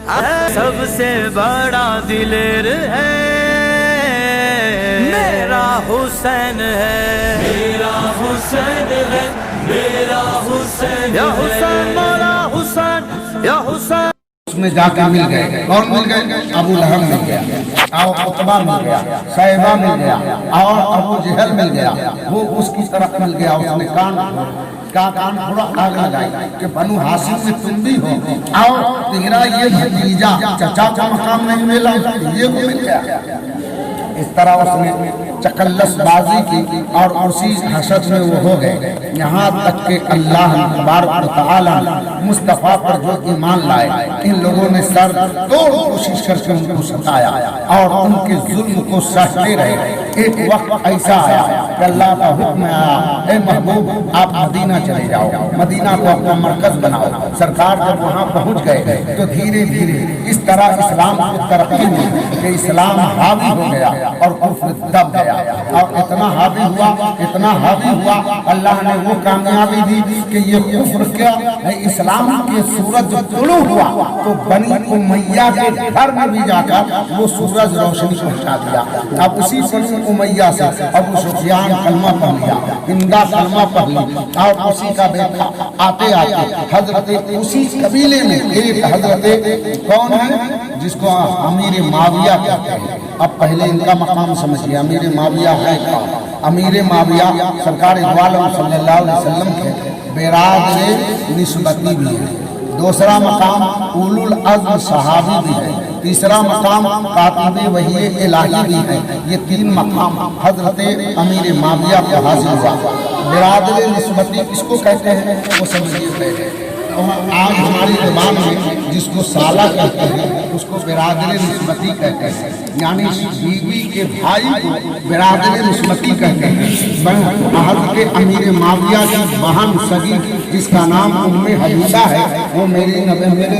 سب سے بڑا دلیر ہے میرا حسین ہے، میرا حسین ہے، میرا حسین، یا حسین مولا حسین، یا حسین۔ اس میں جا کے مل گئے، کون مل گئے؟ ابو لہب مل گیا، اور عتبہ مل گیا، شیبہ مل گیا، اور ابو جہل مل گیا۔ وہ اس کی طرف مل گیا، اس نے کان تھوڑا آگ لگائی کہ بنو ہاشم میں تم بھی ہو، اور تیرا یہ بھتیجا چچا کا مقام نہیں ملا، یہ کو مل گیا۔ اس طرح اس نے چکلس بازی کی اور اسی حسد میں وہ ہو گئے، یہاں تک کہ اللہ تبارک و تعالی مصطفیٰ پر جو ایمان لائے، ان لوگوں نے سر توڑ کوشش کر کے ان کو ستایا اور ان کے ظلم کو سہتے رہے۔ ایک وقت ایسا آیا کہ اللہ کا حکم آیا، اے محبوب آپ مدینہ چلے جاؤ، مدینہ کو اپنا مرکز بناؤ۔ سرکار جب وہاں پہنچ گئے تو دھیرے دھیرے اس طرح اسلام کی ترقی ہوئی کہ اسلام حاوی ہو گیا اور کفر دب گیا، اور اتنا حاوی ہوا اللہ نے وہ کامیابی دی کہ یہ کفر کیا ہے، اسلام کے سورج طلوع ہوا تو بنی امیہ کے گھر میں بھی جا کر وہ سورج روشنی پہنچا دیا۔ اب اسی بنی امیہ سے ابو سفیان کلمہ پڑھ لیا، ہندا کلمہ پڑھ لی، اور اسی کا بیٹا آتے حضرت اسی قبیلے میں ایک حضرت کون ہے جس کو امیر معاویہ کہتے ہیں۔ اب پہلے ان کا مقام سمجھئے، امیر معاویہ ہے کون؟ امیر معاویہ سرکار دو عالم صلی اللہ علیہ وسلم کے برادر نسبتی بھی ہے، دوسرا مقام اولو العزم صحابی بھی ہے، تیسرا مقام کاتب وحی الہی بھی ہے۔ یہ تین مقام حضرت امیر معاویہ کو حاصل ہوا۔ برادر نسبتی کس کو کہتے ہیں وہ سمجھئے پہلے۔ آج ہماری زبان میں جس کو سالہ کہتے ہیں اس کو برادر نسبتی کہتے ہیں، یعنی بیوی کے بھائی کو برادر نسبتی کہتے ہیں۔ حضرت امیر معاویہ کی بہن سگی جس کا نام ام حبیبہ ہے، وہ میرے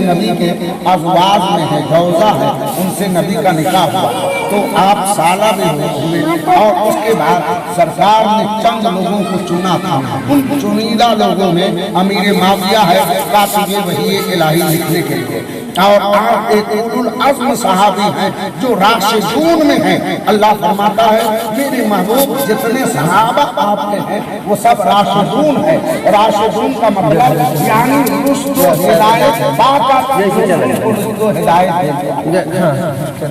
نبی کے ازواج میں ہے، جوزہ ہے، ان سے نبی کا نکاح ہوا، تو آپ سالہ بھی ہوئے۔ اور اس کے بعد سرکار نے چند لوگوں کو چنا تھا، ان چنیدہ لوگوں میں امیر معاویہ ہے کاتب وحی الہی لکھنے کے لیے، اور آپ ایک اولو العزم صحابی ہیں جو راشدون میں ہیں۔ اللہ فرماتا ہے میرے محبوب جتنے صحابہ آپ کے ہیں وہ سب راشدون ہیں۔ راشدون کا مطلب یعنی رشد و ہدایت پا کر رشد و ہدایت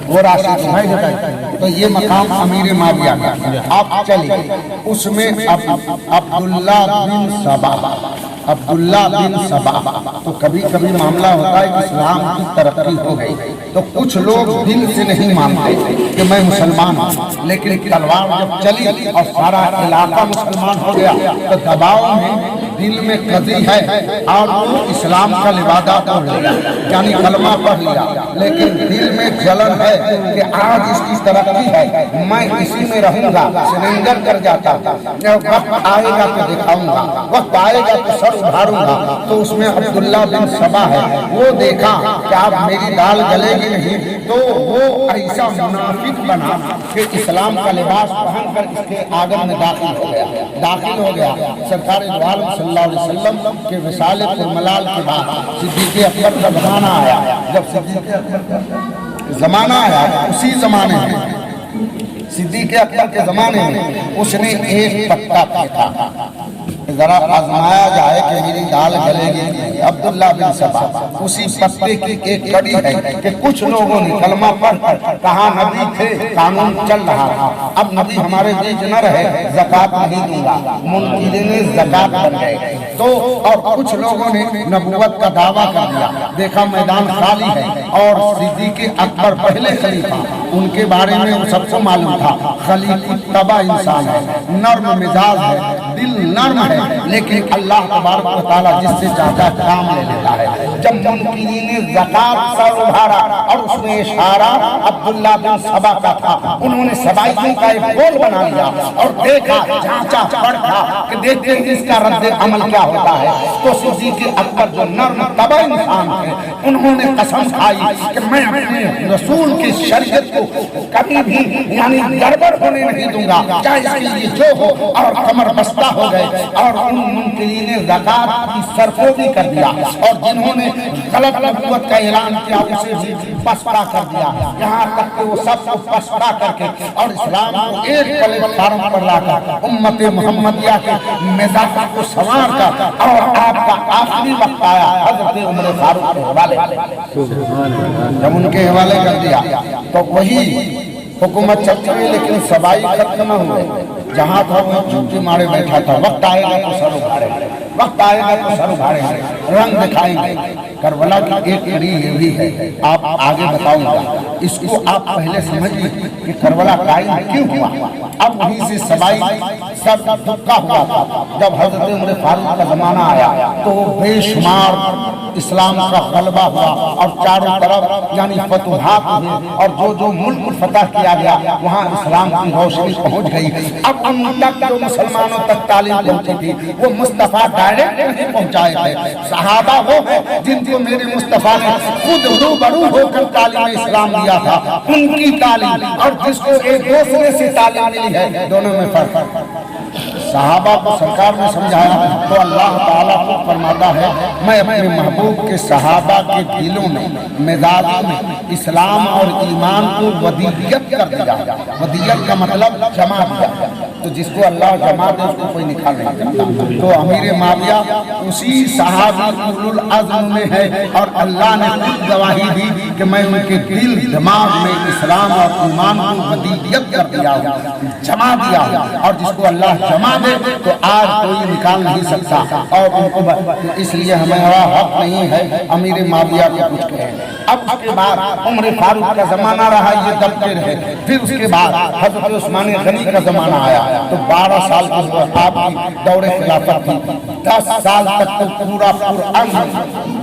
وہ راشدون ہیں۔ تو یہ مقام امیر معاویہ کا۔ اب چلیے اس میں عبداللہ بن سبا، تو کبھی کبھی معاملہ ہوتا ہے کہ اسلام کی ترقی ہو گئی تو کچھ لوگ دل سے نہیں مانتے کہ میں مسلمان ہوں، لیکن تلوار جب چلی اور سارا علاقہ مسلمان ہو گیا تو دباؤ میں دل میں قضی ہے اور وہ اسلام کا لبادہ پڑھ لیا، یعنی کلمہ پڑھ لیا، لیکن دل میں جلن ہے کہ آج اس کی ترقی ہے، میں اسی میں رہوں گا، سرنڈر کر جاتا ہوں، وقت آئے گا تو دکھاؤں گا، وقت آئے گا تو سر ابھاروں گا۔ تو اس میں عبداللہ بن سبا ہے، وہ دیکھا کہ آپ میری دال گلے گی نہیں، تو وہ ایسا منافق بنا کہ اسلام کا لباس پہن کر اس کے آنگن میں داخل ہو گیا۔ سرکار دو عالم صلی اللہ علیہ وسلم کے وصال ملال کے بعد صدیق اکبر کا زمانہ آیا، جب صدیق اکبر کا زمانہ آیا اسی زمانے میں صدیق اکبر کے زمانے میں اس نے ایک پتا پھینکا، ذرا آزمایا جائے کہ میری دال گلے گی۔ عبداللہ بن سبا اسی پتے کی ایک کڑی ہے کہ کچھ لوگوں نے کلمہ پڑھ کر کہا نبی تھے، قانون چل رہا تھا، اب نبی ہمارے بیچ نہ رہے، زکوٰۃ نہیں دوں گا، منکرین زکوٰۃ بن گئے۔ تو اور کچھ لوگوں نے نبوت کا دعویٰ کر دیا، دیکھا میدان خالی ہے، اور صدیق اکبر پہلے خلیفہ، ان کے بارے میں وہ سب کو معلوم تھا، خلیفہ تبع انسان ہے، نرم مزاج ہے، دل نرم ہے، لیکن اللہ تبارک و تعالیٰ جس سے چاہتا کام لے لیتا ہے۔ جب منکرین زکوٰۃ سر ابھارا اور اس میں اشارہ عبداللہ بن سبا کا تھا، انہوں نے سبائیوں کا ایک گول بنا لیا اور دیکھا، جانچا پڑھا کہ دیکھتے ہیں اس کا رد عمل کیا ہوتا ہے۔ تو صدیق اکبر جو نرم طبع انسان ہے، انہوں نے قسم کھائی کہ میں اپنے رسول کی شریعت کو کبھی بھی یعنی گڑبڑ ہونے نہیں دوں گا، چاہے اس کے لیے جو ہو، اور کمر بستہ وابستہ ہو گئے اور ان منکرین زکات کی سرکوبی کر دیا اور جنہوں نے غلط نبوت کا اعلان کیا اسے بھی پسپا کر دیا، یہاں تک کہ وہ سب کو پسپا کر کے اور اسلام کو ایک پلیٹ فارم پر لا کر امت محمدیہ کے مزاج کو سنوار کر اور آپ کا آخری وقت آیا حضرت عمر فاروق کے حوالے، جب ان کے حوالے کر دیا تو وہی حکومت چلتی رہی لیکن سبائی ختم نہ ہوئے، جہاں تھا وہ چوٹی مارے بیٹھا تھا، وقت آئے گا تو سر اٹھائے گا، وقت آئے گا تو سر اٹھائے گا، رنگ دکھائیں گے۔ کربلا کی ایک کڑی یہ بھی ہے، آپ آگے بتاؤں گا، اس کو آپ پہلے سمجھیں کہ کربلا قائم کیوں ہوا۔ اب وہیں سے سبائی سب دھکا ہوا تھا، جب حضرت عمر فاروق کا زمانہ آیا تو بے شمار اسلام کا غلبہ ہوا اور چاروں طرف یعنی فتوحات ہوئے اور جو ملک فتح کیا گیا وہاں اسلام کی روشنی پہنچ گئی۔ اب ان تک جو مسلمانوں تک تعلیم پہنچی تھی وہ مصطفیٰ ڈائریکٹ نہیں پہنچائے تھے، صحابہ وہ جن کو میرے مصطفیٰ نے خود روبرو ہو کر تعلیم اسلام دیا تھا، ان کی تعلیم اور جس کو ایک دوسرے سے تعلیم ملی ہے دونوں میں فرق۔ صحابہ کو سرکار نے سمجھایا تو اللہ تعالیٰ کو فرماتا ہے میں اپنے محبوب کے صحابہ کے دلوں میں مزاجوں میں اسلام اور ایمان کو ودیعت کر دیا۔ ودیعت کا مطلب جمع دیا، تو جس کو اللہ جمع دے اس کو کوئی نکال نہیں کرتا۔ تو امیر معاویہ اسی صحابہ اولو العزم میں ہے اور اللہ نے خود گواہی دی کہ میں ان کے دل دماغ میں اسلام اور ایمان کو ودیعت کر دیا، جمع دیا، اور جس کو اللہ جمع دے تو آج کوئی نکال نہیں سکتا۔ اور ان کو اس لیے ہمارا حق نہیں ہے امیر معاویہ کو کچھ کہیں۔ اب اس کے بعد عمر فاروق کا زمانہ رہا، یہ دبتے رہے، پھر اس کے بعد حضرت عثمان غنی کا زمانہ آیا تو 12 سال کی آپ کی دور خلافت تھی، 10 سال تک تو پورا پرامن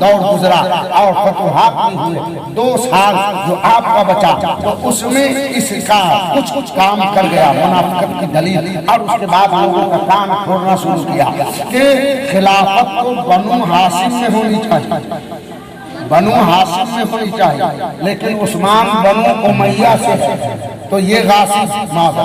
دور گزرا اور فتوحات نہیں ہوئے۔ 2 سال جو آپ کا بچا تو اس میں اس کا کچھ کام کر گیا منافقت کی دلیل، اور اس کے بعد لوگوں کا کان کھولنا شروع کیا کہ خلافت کو بنو ہاشم میں ہونی چاہیے، بنو ہاشم میں ہونی چاہیے، لیکن عثمان بنو امیہ سے ہے تو یہ غاصب معاذ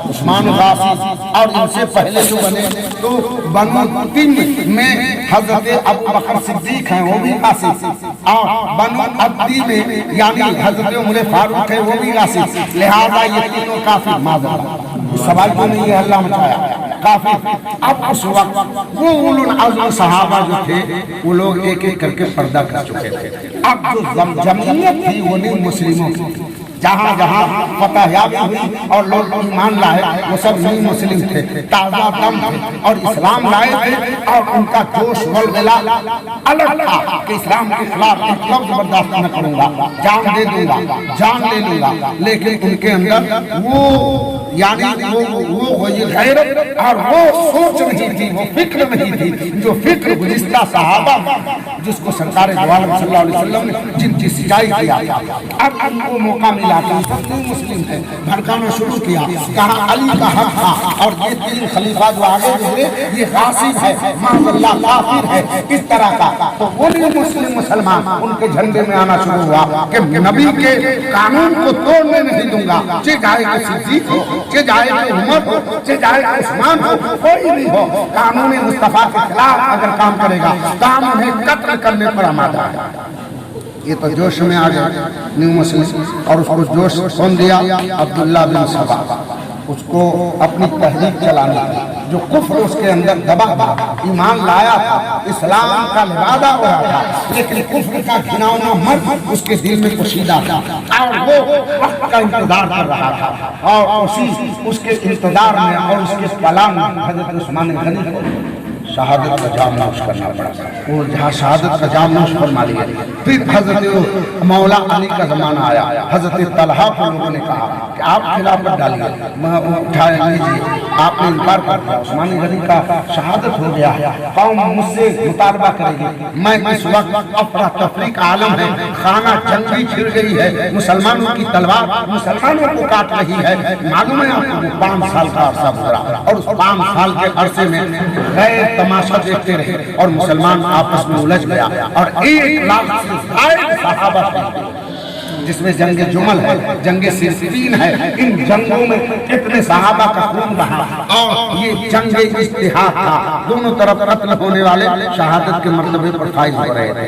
عثمان غاصب، اور ان سے پہلے جو بنے تو بنو تیم میں حضرت ابو بکر صدیق ہیں وہ بھی غاصب، اور بنو عبدی میں یعنی حضرت عمر فاروق ہے وہ بھی غاصب، لہذا یہ تینوں کافر معاذ اللہ۔ سوال کو نہیں یہ اللہ مچایا کافر۔ اب اس وقت وہ اولو العزم صحابہ جو تھے وہ لوگ ایک ایک کر کے پردہ کر چکے تھے۔ اب جو جمعیت تھی وہ نہیں مسلموں کی، جہاں جہاں فتح یابی ہوئی اور لوگ ایمان لائے وہ سب نہیں مسلم تھے، تازہ دم تھے اور اسلام لائے تھے، اور ان کا جوش ولولہ الگ تھا کہ اسلام کے خلاف ایک لفظ برداشت نہ کروں گا، جان دے دوں گا، جان لے لوں گا، لیکن ان کے اندر وہ یعنی وہ غیرت اور وہ سوچ نہیں تھی، وہ فکر نہیں تھی جو فکر گزشتہ صحابہ جس کو سرکار دو عالم صلی اللہ علیہ وسلم نے جن کی سچائی کیا تھا۔ اب ان کو موقع ملا کہ سب تین مسلم تھے، بھڑکانا شروع کیا، کہا علی کا حق تھا اور یہ 3 خلیفہ جو آگے گزرے یہ غاصب ہے، معاذ اللہ کافر ہے، اس طرح کا۔ تو وہ مسلم مسلمان ان کے جھنڈے میں آنا شروع ہوا کہ نبی کے قانون کو توڑنے نہیں دوں گا، چاہے کہ صدیق ہو، چاہے کہ عمر ہو، چاہے کہ عثمان ہو، کوئی نہیں ہو، قانون مصطفیٰ کے خلاف اگر کام کرے گا کام انہیں قتل کرنے پر آمادہ ہے۔ یہ تو جوش میں آ گیا نیو مسلم، اور اس کو جوش کون دیا؟ عبداللہ بن سبا، اس کو اپنی تحریک چلانے کی، جو کفر اس کے اندر دبا تھا، ایمان لایا تھا، اسلام کا لبادہ ہو رہا تھا، لیکن کفر کا گھناؤنا مرض اس کے دل میں پوشیدہ تھا، اور وہ وقت کا انتظار کر رہا تھا، اور اس کے انتظار میں اور اس کے پلان میں حضرت عثمان غنی کو شہادت کا جام نوش کرنا پڑا، اور جہاں شہادت کا جام نوش فرما لیا۔ پھر حضرت مولا علی کا زمانہ آیا، حضرت طلحہ کو لوگوں نے کہا کہ آپ خلافت ڈالیے، اٹھائے لیجیے، آپ نے انکار کر دیا، عثمان غنی کا شہادت ہو گیا، قوم مجھ سے مطالبہ کرے گی، میں اس وقت افراتفری کا عالم ہے، خانہ جنگی چھڑ گئی ہے، مسلمانوں کی تلوار مسلمانوں کو کاٹ رہی ہے، معلوم ہے آپ کو 5 سال کا عرصہ گزرا، اور اس 5 سال کے عرصے میں غیر تماشا دیکھتے رہے اور مسلمان آپس میں الجھ گیا، اور 1 لاکھ سے زائد صحابہ تھے، جس میں جنگ جمل ہے، جنگ صفین ہے، ان جنگوں میں اتنے صحابہ کا خون رہا، اور یہ جنگ اجتہاد تھا، دونوں طرف قتل ہونے والے شہادت کے مرتبے پر فائز ہو رہے تھے۔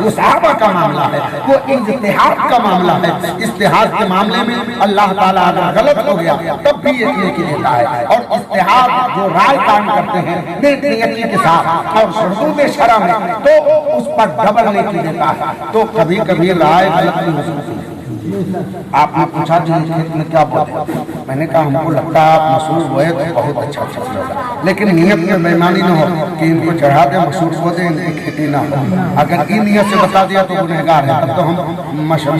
وہ صحابہ کا معاملہ ہے، وہ اجتہاد کا معاملہ ہے۔ اجتہاد کے معاملے میں اللہ تعالیٰ اگر غلط ہو گیا تب بھی ایک نیکی دیتا ہے، اور اجتہاد جو رائے قائم کرتے ہیں نیک نیتی کے ساتھ اور حدود شرع میں تو اس پر ڈبل نیکی دیتا ہے۔ تو کبھی کبھی رائے غلط نہیں ہو سکتی۔ آپ نے پوچھا کہ کھیت میں کیا بولے، میں نے کہا ہم کو لگتا ہے آپ مسور بوئے تو بہت اچھا چل رہا، لیکن نیت میں بےمانی نہ ہو کہ ان کو چڑھا دیں مسور بو دیں، ان کی کھیتی نہ ہو۔ اگر ان نیت سے بتا دیا تو گنہگار ہے، تب تو ہم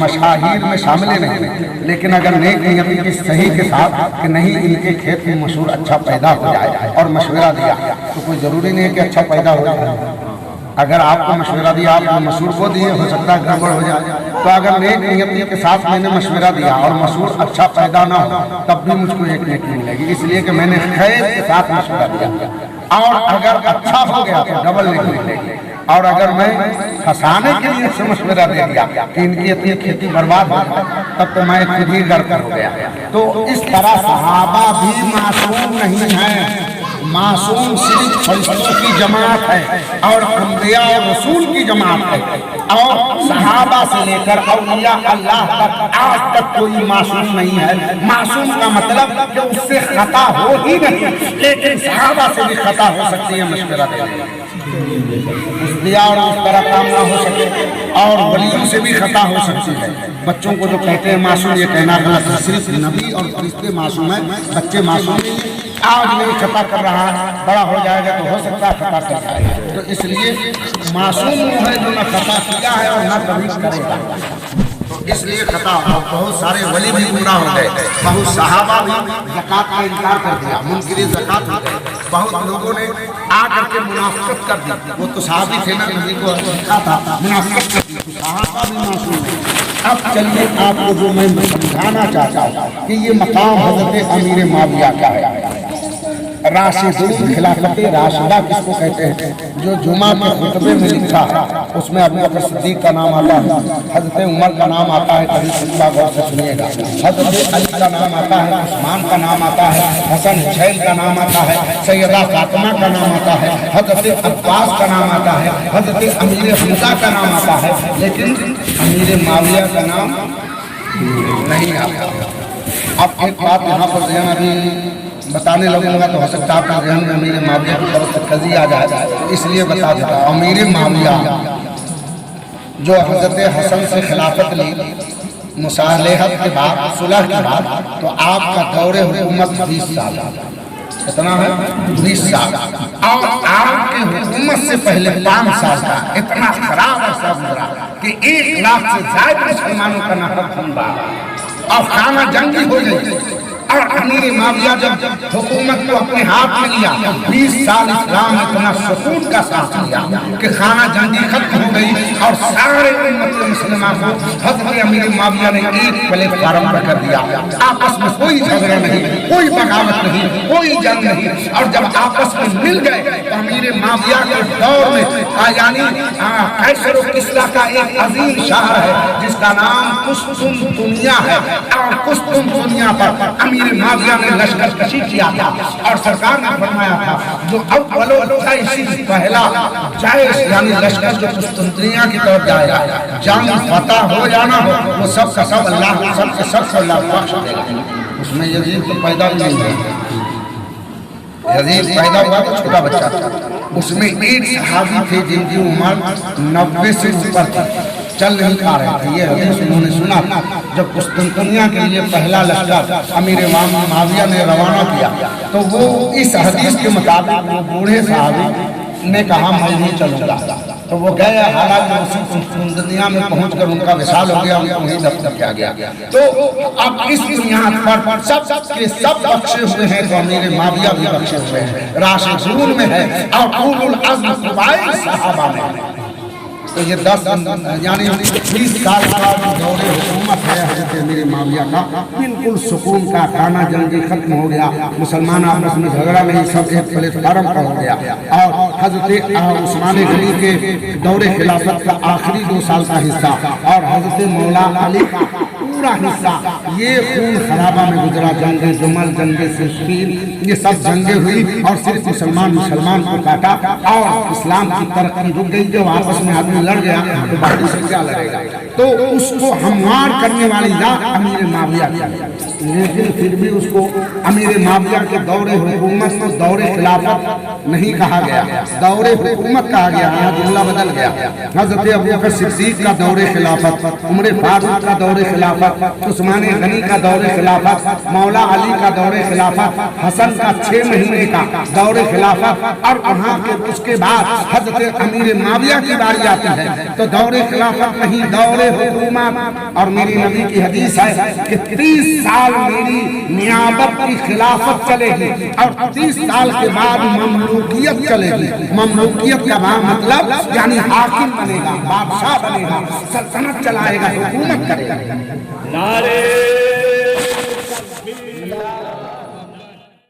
مشاہیر میں شامل ہی نہیں ہیں۔ لیکن اگر نیک نیتی کی صحیح کے ساتھ کہ نہیں ان کے کھیت میں مسور اچھا پیدا ہو جائے اور مشورہ دیا تو کوئی ضروری نہیں ہے کہ اچھا پیدا ہو جائے۔ اگر آپ کو مشورہ دیا، آپ نے مسور کو دیے، ہو سکتا ہے گڑبڑ ہو جائے، تو اگر نیک نیتی کے ساتھ میں نے مشورہ دیا اور مسور اچھا پیدا نہ ہو تب بھی مجھ کو ایک نیکی ملے گی، اس لیے کہ میں نے خیر کے ساتھ مشورہ دیا، اور اگر اچھا ہو گیا تو ڈبل نیکی ملے گی۔ اور اگر میں پھنسانے کے لیے سے مشورہ دے دیا کہ ان کی اپنی کھیتی برباد ہو جائے تب تو میں خود ہی ڈر کر ہو گیا۔ تو اس طرح صحابہ بھی معصوم نہیں ہیں، معصوم صرف فرشتوں کی جماعت ہے اور انبیاء اور رسول کی جماعت ہے، اور صحابہ سے لے کر اولیاء اللہ تک آج تک کوئی معصوم نہیں ہے۔ معصوم کا مطلب کہ اس سے خطا ہو ہی نہیں، لیکن صحابہ سے بھی خطا ہو سکتی ہے مشورہ دینے اس دیا اور اس طرح کام نہ ہو سکے، اور ولیوں سے بھی خطا ہو سکتی ہے۔ بچوں کو جو کہتے ہیں معصوم، یہ کہنا غلط ہے، صرف نبی اور فرشتے معصوم ہیں، بچے معصوم نہیں۔ آج نہیں خطا کر رہا ہے، بڑا ہو جائے گا تو ہو سکتا ہے خطا کر جائے، تو اس لیے معصوم وہ ہے جو نہ خطا کیا ہے اور نہ کبھی کرے گا، تو اس لیے خطا ہو۔ بہت سارے ولی بھی گمراہ ہو گئے، بہت صحابہ بھی زکوٰۃ کا انکار کر دیا، منکر زکوٰۃ ہو گئے، بہت لوگوں نے آ کر کے منافقت کر دی، وہ تو صحابی تھے نا، نبی کو لکھا تھا، منافقت کر دی، صحابہ بھی معصوم ہیں۔ اب چلیے آپ کو جو میں سمجھانا چاہتا ہوں کہ یہ مقام حضرت امیر معاویہ کا ہے۔ راشدون، خلافت راشدہ کس کو کہتے ہیں؟ جو جمعہ کے خطبے میں لکھا ہے اس میں ابو بکر صدیق کا نام آتا ہے، حضرت عمر کا نام آتا ہے، کبھی خطبہ غور سے سنیے گا، حضرت علی کا نام آتا ہے، عثمان کا نام آتا ہے، حسن حسین کا نام آتا ہے، سیدہ فاطمہ کا نام آتا ہے، حضرت عباس کا نام آتا ہے، حضرت امیر حمزہ کا نام آتا ہے، لیکن امیر معاویہ کا نام نہیں آتا۔ اب ایک بات یہاں پر ذہن ابھی بتانے لگوں گا تو ہو سکتا ہے آپ کا ذہن میں امیر معاویہ کی طرف سے قضیہ آ جائے، اس لیے بتا دیتا ہوں۔ امیر معاویہ جو حضرت حسن سے خلافت لی مصالحت کے بعد، صلح کے بعد، تو آپ کا دور حکومت 20 سال، کتنا ہے؟ 20 سال، اور آپ کی حکومت سے پہلے 5 سال کا اتنا خراب عرصہ گزرا کہ 1 لاکھ سے زائد مسلمانوں کا نفرت خون بہا اور خانہ جنگی ہو گئی۔ اور امیر معاویہ جب حکومت کو اپنے ہاتھ میں لیا، 20 سال اسلام نے اتنا سکون کا ساتھ لیا کہ خانہ جنگی ختم ہو گئی، اور سارے امت مسلمہ کو حضرت امیر معاویہ نے ایک پلیٹ فارم پر کر دیا۔ آپس میں کوئی جھگڑا نہیں، کوئی بغاوت نہیں، کوئی جنگ نہیں، اور جب آپس میں مل گئے تو امیر معاویہ کے دور میں یعنی قیصر و کسریٰ کا ایک عظیم شہر ہے جس کا نام قسطنطنیہ ہے، اور قسطنطنیہ پر امیر معاویہ نے لشکر کشی کیا تھا، اور سرکار نے فرمایا تھا جو اولو پہلا جائش یعنی لشکر جو قسطنطنیہ کی طرف جائے گا، جنگ فتح ہو جانا ہو، وہ سب کا سب اللہ، سب کے سب کو اللہ بخش دے گا۔ اس میں یزید تو پیدا بھی نہیں ہوا، یزید پیدا ہوا تو چھوٹا بچہ تھا، اس میں ایک صحابی تھے جن کی عمر 90 سے اوپر تھی، چل نہیں پا رہے تھے۔ یہ حدیث انہوں نے سنا جب قسطنطنیہ کے لیے پہلا لشکر امیر معاویہ نے روانہ کیا تو وہ اس حدیث کے مطابق وہ بوڑھے صحابی نے کہا میں نہیں چلوں گا، تو وہ گئے، حالانکہ اسی قسطنطنیہ میں پہنچ کر ان کا وصال ہو گیا، ان کو وہیں دفن کیا گیا۔ تو اب اس بنیاد پر سب کے سب بخشے ہوئے ہیں تو امیر معاویہ بھی بخشے ہوئے ہیں، راشدون میں ہے اور اولو العزم قبائل صحابہ میں ہے۔ تو یہ 10 یعنی 20 سال کا دور حکومت ہے حضرت امیر معاویہ کا، بالکل سکون کا، خانہ جنگی ختم ہو گیا، مسلمان آپس میں جھگڑا نہیں، سب ایک پلیٹ فارم پر ہو گیا، اور حضرت عثمان غنی کے دور خلافت کا آخری 2 سال کا حصہ اور حضرت مولا علی کا پورا حصہ یہ خون خرابہ میں گزرا، جنگ جمل، جنگ صفین، یہ سب جنگیں ہوئی اور صرف مسلمان کو کاٹا اور اسلام کی ترقی رک گئی۔ جو آپس میں آدمی لڑ گیا تو باقی سے کیا لڑے گا؟ تو اس کو ہموار کرنے والی ذات امیر معاویہ کی، لیکن پھر بھی اس کو امیر معاویہ کے دور حکومت کو دور خلافت نہیں کہا گیا، دور حکومت کہا گیا۔ یہاں جملہ بدل گیا۔ حضرت ابوبکر صدیق کا دور خلافت، عمر فاروق کا دور خلافت، عثمان غنی کا دور خلافت، مولا علی کا دور خلافت، حسن کا 6 مہینے کا دور خلافت، اور وہاں کے اس کے بعد حضرت امیر معاویہ کی باری آتی ہے تو دور خلافت نہیں، دور حکومت۔ اور میری نبی کی حدیث ہے کہ 30 سال میری نیابت کی خلافت چلے گی اور 30 سال کے بعد مملوکیت چلے گی۔ مملوکیت کا مطلب یعنی حاکم بنے گا، بادشاہ بنے گا، سلطنت چلائے گا، حکومت کرے گا۔ نعرے